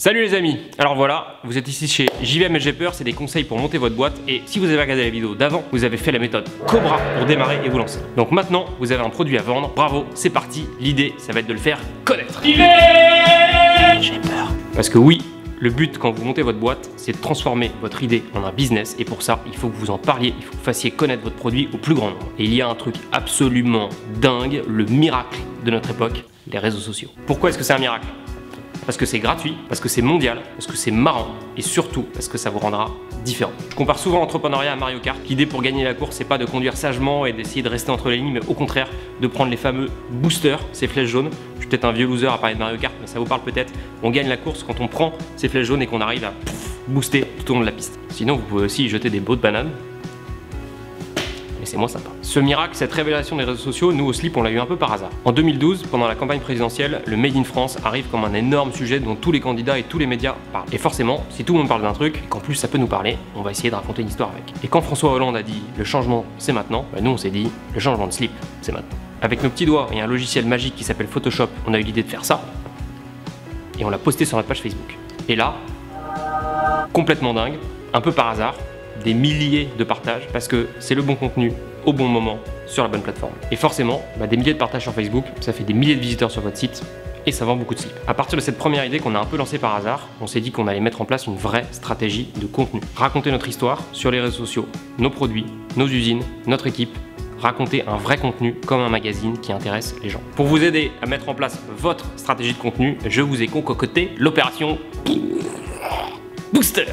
Salut les amis, alors voilà, vous êtes ici chez JVM et j'ai peur, c'est des conseils pour monter votre boîte et si vous avez regardé la vidéo d'avant, vous avez fait la méthode Cobra pour démarrer et vous lancer. Donc maintenant, vous avez un produit à vendre, bravo, c'est parti, l'idée, ça va être de le faire connaître. J'ai peur. Parce que oui, le but quand vous montez votre boîte, c'est de transformer votre idée en un business et pour ça, il faut que vous en parliez, il faut que vous fassiez connaître votre produit au plus grand nombre. Et il y a un truc absolument dingue, le miracle de notre époque, les réseaux sociaux. Pourquoi est-ce que c'est un miracle ? Parce que c'est gratuit, parce que c'est mondial, parce que c'est marrant et surtout parce que ça vous rendra différent. Je compare souvent l'entrepreneuriat à Mario Kart. L'idée pour gagner la course, c'est pas de conduire sagement et d'essayer de rester entre les lignes, mais au contraire de prendre les fameux boosters, ces flèches jaunes. Je suis peut-être un vieux loser à parler de Mario Kart, mais ça vous parle peut-être. On gagne la course quand on prend ces flèches jaunes et qu'on arrive à booster tout au long de la piste. Sinon, vous pouvez aussi y jeter des pots de bananes. Mais c'est moins sympa. Ce miracle, cette révélation des réseaux sociaux, nous au Slip, on l'a eu un peu par hasard. En 2012, pendant la campagne présidentielle, le Made in France arrive comme un énorme sujet dont tous les candidats et tous les médias parlent. Et forcément, si tout le monde parle d'un truc, et qu'en plus ça peut nous parler, on va essayer de raconter une histoire avec. Et quand François Hollande a dit le changement c'est maintenant, bah nous on s'est dit le changement de Slip c'est maintenant. Avec nos petits doigts et un logiciel magique qui s'appelle Photoshop, on a eu l'idée de faire ça et on l'a posté sur notre page Facebook. Et là, complètement dingue, un peu par hasard, des milliers de partages parce que c'est le bon contenu au bon moment sur la bonne plateforme. Et forcément, des milliers de partages sur Facebook, ça fait des milliers de visiteurs sur votre site et ça vend beaucoup de slips. À partir de cette première idée qu'on a un peu lancée par hasard, on s'est dit qu'on allait mettre en place une vraie stratégie de contenu. Raconter notre histoire sur les réseaux sociaux, nos produits, nos usines, notre équipe, raconter un vrai contenu comme un magazine qui intéresse les gens. Pour vous aider à mettre en place votre stratégie de contenu, je vous ai concocté l'opération Booster.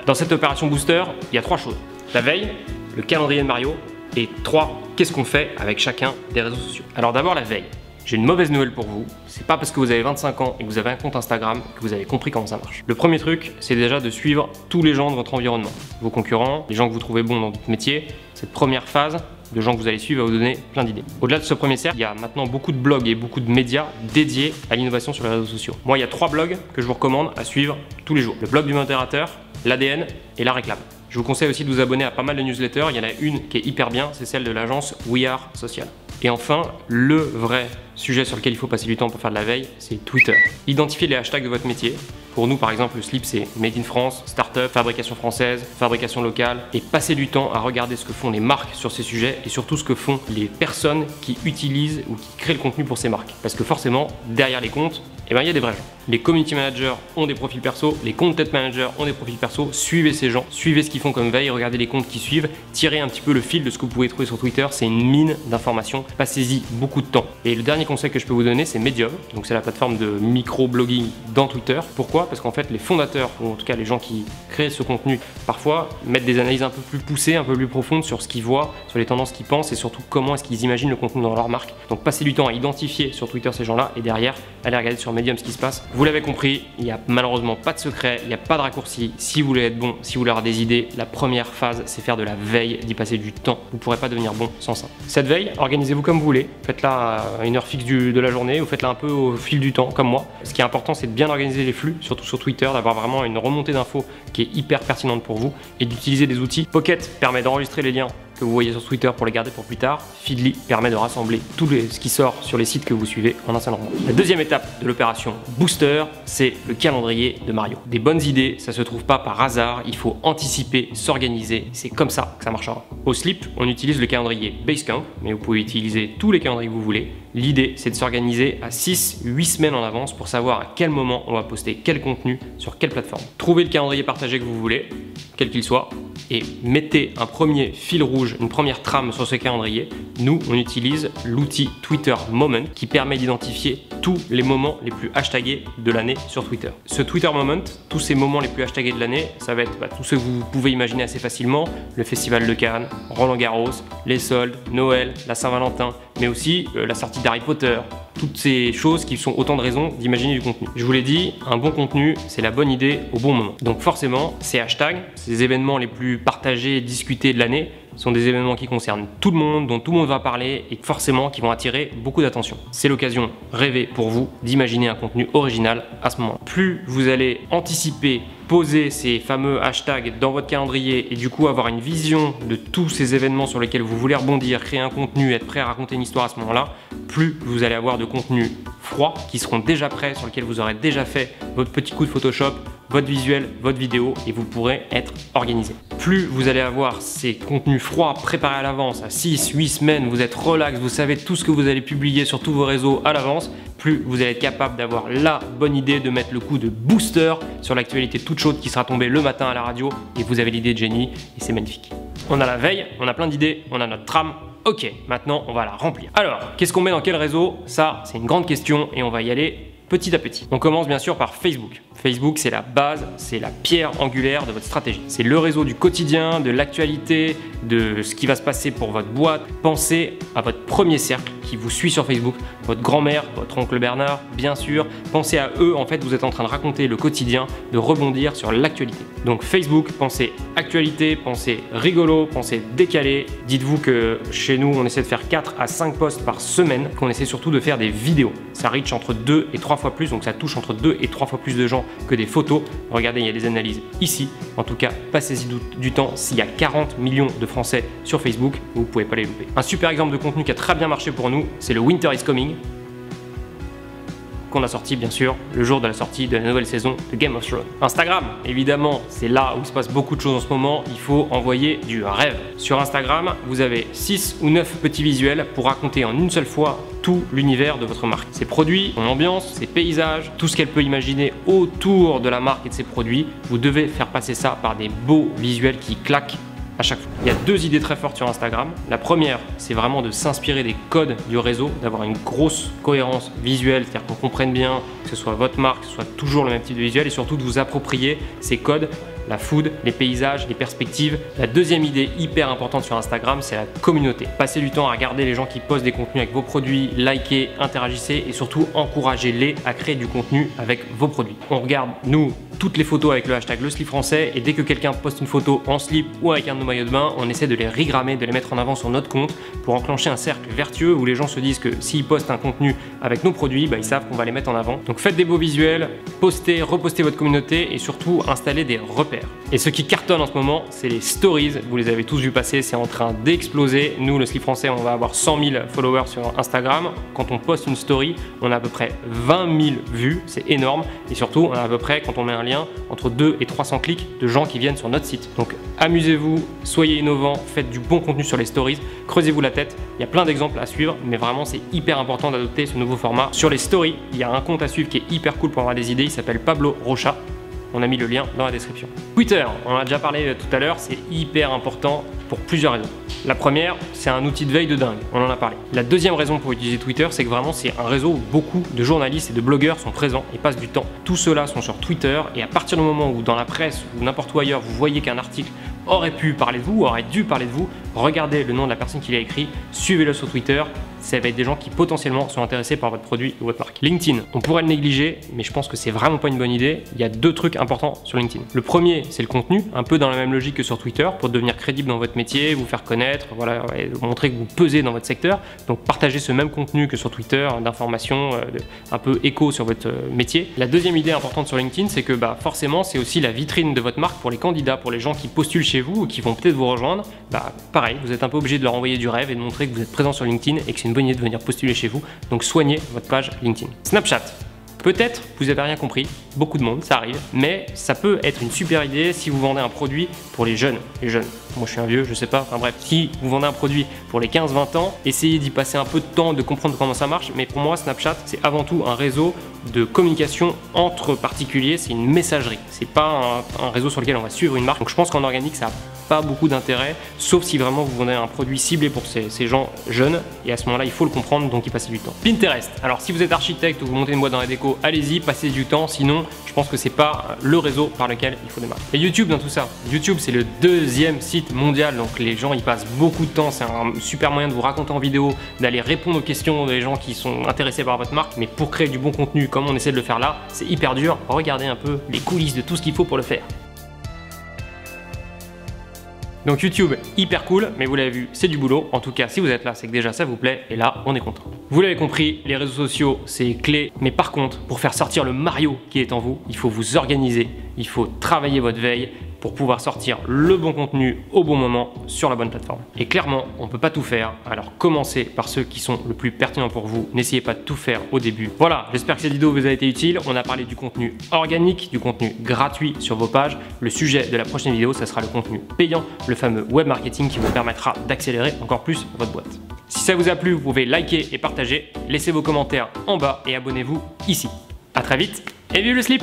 Dans cette opération Booster, il y a 3 choses. La veille, le calendrier de Mario et 3, qu'est-ce qu'on fait avec chacun des réseaux sociaux. Alors d'abord la veille. J'ai une mauvaise nouvelle pour vous, c'est pas parce que vous avez 25 ans et que vous avez un compte Instagram que vous avez compris comment ça marche. Le premier truc, c'est déjà de suivre tous les gens de votre environnement. Vos concurrents, les gens que vous trouvez bons dans votre métier. Cette première phase de gens que vous allez suivre va vous donner plein d'idées. Au-delà de ce premier cercle, il y a maintenant beaucoup de blogs et beaucoup de médias dédiés à l'innovation sur les réseaux sociaux. Moi, il y a 3 blogs que je vous recommande à suivre tous les jours. Le blog du modérateur, l'ADN et la réclame. Je vous conseille aussi de vous abonner à pas mal de newsletters. Il y en a une qui est hyper bien, c'est celle de l'agence We Are Social. Et enfin, le vrai sujet sur lequel il faut passer du temps pour faire de la veille, c'est Twitter. Identifiez les hashtags de votre métier. Pour nous, par exemple, le Slip, c'est Made in France, Startup, fabrication française, fabrication locale. Et passez du temps à regarder ce que font les marques sur ces sujets et surtout ce que font les personnes qui utilisent ou qui créent le contenu pour ces marques. Parce que forcément, derrière les comptes, il y a des vrais gens. Les community managers ont des profils perso, les content managers ont des profils perso. Suivez ces gens, suivez ce qu'ils font comme veille, regardez les comptes qui suivent, tirez un petit peu le fil de ce que vous pouvez trouver sur Twitter. C'est une mine d'informations. Passez-y beaucoup de temps. Et le dernier conseil que je peux vous donner, c'est Medium. Donc c'est la plateforme de micro-blogging dans Twitter. Pourquoi ? Parce qu'en fait, les fondateurs, ou en tout cas les gens qui créent ce contenu, parfois mettent des analyses un peu plus poussées, un peu plus profondes sur ce qu'ils voient, sur les tendances qu'ils pensent et surtout comment est-ce qu'ils imaginent le contenu dans leur marque. Donc passez du temps à identifier sur Twitter ces gens-là et derrière, allez regarder sur Medium ce qui se passe. Vous l'avez compris, il n'y a malheureusement pas de secret, il n'y a pas de raccourci. Si vous voulez être bon, si vous voulez avoir des idées, la première phase, c'est faire de la veille, d'y passer du temps. Vous ne pourrez pas devenir bon sans ça. Cette veille, organisez-vous comme vous voulez. Faites-la à une heure fixe de la journée ou faites-la un peu au fil du temps, comme moi. Ce qui est important, c'est de bien organiser les flux, surtout sur Twitter, d'avoir vraiment une remontée d'infos qui est hyper pertinente pour vous et d'utiliser des outils. Pocket permet d'enregistrer les liens que vous voyez sur Twitter pour les garder pour plus tard. Feedly permet de rassembler tout ce qui sort sur les sites que vous suivez en un seul endroit. La deuxième étape de l'opération Booster, c'est le calendrier de Mario. Des bonnes idées, ça se trouve pas par hasard, il faut anticiper, s'organiser, c'est comme ça que ça marchera. Au Slip, on utilise le calendrier Basecamp, mais vous pouvez utiliser tous les calendriers que vous voulez. L'idée, c'est de s'organiser à 6-8 semaines en avance pour savoir à quel moment on va poster quel contenu sur quelle plateforme. Trouvez le calendrier partagé que vous voulez, quel qu'il soit, et mettez un premier fil rouge, une première trame sur ce calendrier. Nous, on utilise l'outil Twitter Moment qui permet d'identifier tous les moments les plus hashtagés de l'année sur Twitter. Ce Twitter Moment, tous ces moments les plus hashtagés de l'année, ça va être tous ceux que vous pouvez imaginer assez facilement. Le Festival de Cannes, Roland Garros, les soldes, Noël, la Saint-Valentin, mais aussi la sortie d'Harry Potter. Toutes ces choses qui sont autant de raisons d'imaginer du contenu. Je vous l'ai dit, un bon contenu, c'est la bonne idée au bon moment. Donc forcément, ces hashtags, ces événements les plus partagés et discutés de l'année, Ce sont des événements qui concernent tout le monde, dont tout le monde va parler et forcément qui vont attirer beaucoup d'attention. C'est l'occasion rêvée pour vous d'imaginer un contenu original à ce moment. Plus vous allez anticiper, poser ces fameux hashtags dans votre calendrier et du coup avoir une vision de tous ces événements sur lesquels vous voulez rebondir, créer un contenu, être prêt à raconter une histoire à ce moment-là, plus vous allez avoir de contenus froids qui seront déjà prêts, sur lesquels vous aurez déjà fait votre petit coup de Photoshop, votre visuel, votre vidéo et vous pourrez être organisé. Plus vous allez avoir ces contenus froids préparés à l'avance, à 6-8 semaines, vous êtes relax, vous savez tout ce que vous allez publier sur tous vos réseaux à l'avance, plus vous allez être capable d'avoir la bonne idée de mettre le coup de booster sur l'actualité toute chaude qui sera tombée le matin à la radio et vous avez l'idée de génie et c'est magnifique. On a la veille, on a plein d'idées, on a notre trame. Ok, maintenant on va la remplir. Alors, qu'est-ce qu'on met dans quel réseau? Ça, c'est une grande question et on va y aller petit à petit. On commence bien sûr par Facebook. Facebook, c'est la base, c'est la pierre angulaire de votre stratégie. C'est le réseau du quotidien, de l'actualité, de ce qui va se passer pour votre boîte. Pensez à votre premier cercle qui vous suit sur Facebook, votre grand-mère, votre oncle Bernard, bien sûr. Pensez à eux, en fait, vous êtes en train de raconter le quotidien, de rebondir sur l'actualité. Donc Facebook, pensez actualité, pensez rigolo, pensez décalé. Dites-vous que chez nous, on essaie de faire 4 à 5 posts par semaine, qu'on essaie surtout de faire des vidéos. Ça reach entre 2 et 3 fois plus, donc ça touche entre 2 et 3 fois plus de gens que des photos. Regardez, il y a des analyses ici. En tout cas, passez-y du temps. S'il y a 40 millions de Français sur Facebook, vous ne pouvez pas les louper. Un super exemple de contenu qui a très bien marché pour nous, c'est le Winter is Coming, qu'on a sorti bien sûr le jour de la sortie de la nouvelle saison de Game of Thrones. Instagram, évidemment, c'est là où il se passe beaucoup de choses en ce moment, il faut envoyer du rêve. Sur Instagram, vous avez 6 ou 9 petits visuels pour raconter en une seule fois tout l'univers de votre marque. Ses produits, son ambiance, ses paysages, tout ce qu'elle peut imaginer autour de la marque et de ses produits, vous devez faire passer ça par des beaux visuels qui claquent à chaque fois. Il y a 2 idées très fortes sur Instagram. La première, c'est vraiment de s'inspirer des codes du réseau, d'avoir une grosse cohérence visuelle, c'est-à-dire qu'on comprenne bien que ce soit votre marque, que ce soit toujours le même type de visuel et surtout de vous approprier ces codes, la food, les paysages, les perspectives. La deuxième idée hyper importante sur Instagram, c'est la communauté. Passez du temps à regarder les gens qui postent des contenus avec vos produits, likez, interagissez et surtout encouragez-les à créer du contenu avec vos produits. On regarde, nous, toutes les photos avec le hashtag le slip français et dès que quelqu'un poste une photo en slip ou avec un de nos maillots de bain, on essaie de les rigrammer, de les mettre en avant sur notre compte pour enclencher un cercle vertueux où les gens se disent que s'ils postent un contenu avec nos produits, ils savent qu'on va les mettre en avant. Donc faites des beaux visuels, postez, repostez votre communauté et surtout installez des repères. Et ce qui cartonne en ce moment, c'est les stories. Vous les avez tous vu passer, c'est en train d'exploser. Nous, le slip français, on va avoir 100 000 followers sur Instagram. Quand on poste une story, on a à peu près 20 000 vues, c'est énorme. Et surtout, on a à peu près, quand on met un lien, entre 2 et 300 clics de gens qui viennent sur notre site. Donc amusez-vous, soyez innovants, faites du bon contenu sur les stories, creusez-vous la tête. Il y a plein d'exemples à suivre, mais vraiment, c'est hyper important d'adopter ce nouveau format. Sur les stories, il y a un compte à suivre qui est hyper cool pour avoir des idées. Il s'appelle Pablo Rocha. On a mis le lien dans la description. Twitter, on en a déjà parlé tout à l'heure, c'est hyper important pour plusieurs raisons. La première, c'est un outil de veille de dingue, on en a parlé. La deuxième raison pour utiliser Twitter, c'est que vraiment c'est un réseau où beaucoup de journalistes et de blogueurs sont présents et passent du temps. Tous ceux-là sont sur Twitter et à partir du moment où dans la presse ou n'importe où ailleurs, vous voyez qu'un article aurait pu parler de vous, aurait dû parler de vous, regardez le nom de la personne qui l'a écrit, suivez-le sur Twitter, ça va être des gens qui potentiellement sont intéressés par votre produit ou votre marque. LinkedIn, on pourrait le négliger, mais je pense que c'est vraiment pas une bonne idée. Il y a 2 trucs importants sur LinkedIn. Le premier, c'est le contenu, un peu dans la même logique que sur Twitter, pour devenir crédible dans votre métier, vous faire connaître, voilà, et montrer que vous pesez dans votre secteur. Donc partagez ce même contenu que sur Twitter, d'informations, un peu écho sur votre métier. La deuxième idée importante sur LinkedIn, c'est que forcément, c'est aussi la vitrine de votre marque pour les candidats, pour les gens qui postulent chez vous ou qui vont peut-être vous rejoindre. Pareil, vous êtes un peu obligé de leur envoyer du rêve et de montrer que vous êtes présent sur LinkedIn et que c'est une bonne idée de venir postuler chez vous. Donc soignez votre page LinkedIn. Snapchat. Peut-être vous n'avez rien compris, beaucoup de monde, ça arrive, mais ça peut être une super idée si vous vendez un produit pour les jeunes. Moi je suis un vieux, je sais pas, enfin bref, si vous vendez un produit pour les 15-20 ans, essayez d'y passer un peu de temps, de comprendre comment ça marche, mais pour moi Snapchat c'est avant tout un réseau de communication entre particuliers, c'est une messagerie, c'est pas un réseau sur lequel on va suivre une marque, donc je pense qu'en organique ça n'a pas beaucoup d'intérêt, sauf si vraiment vous vendez un produit ciblé pour ces gens jeunes, et à ce moment là il faut le comprendre, donc y passer du temps. Pinterest, alors si vous êtes architecte ou vous montez une boîte dans la déco, allez-y, passez du temps, sinon je pense que c'est pas le réseau par lequel il faut démarrer. Et YouTube dans tout ça, YouTube c'est le 2e site mondial, donc les gens y passent beaucoup de temps, c'est un super moyen de vous raconter en vidéo, d'aller répondre aux questions des gens qui sont intéressés par votre marque, mais pour créer du bon contenu comme on essaie de le faire là, c'est hyper dur. Regardez un peu les coulisses de tout ce qu'il faut pour le faire. Donc YouTube, hyper cool, mais vous l'avez vu, c'est du boulot. En tout cas, si vous êtes là, c'est que déjà ça vous plaît, et là, on est content. Vous l'avez compris, les réseaux sociaux, c'est clé. Mais par contre, pour faire sortir le Mario qui est en vous, il faut vous organiser, il faut travailler votre veille pour pouvoir sortir le bon contenu au bon moment sur la bonne plateforme. Et clairement, on ne peut pas tout faire, alors commencez par ceux qui sont le plus pertinents pour vous. N'essayez pas de tout faire au début. Voilà, j'espère que cette vidéo vous a été utile. On a parlé du contenu organique, du contenu gratuit sur vos pages. Le sujet de la prochaine vidéo, ça sera le contenu payant, le fameux web marketing qui vous permettra d'accélérer encore plus votre boîte. Si ça vous a plu, vous pouvez liker et partager. Laissez vos commentaires en bas et abonnez-vous ici. À très vite et vive le slip!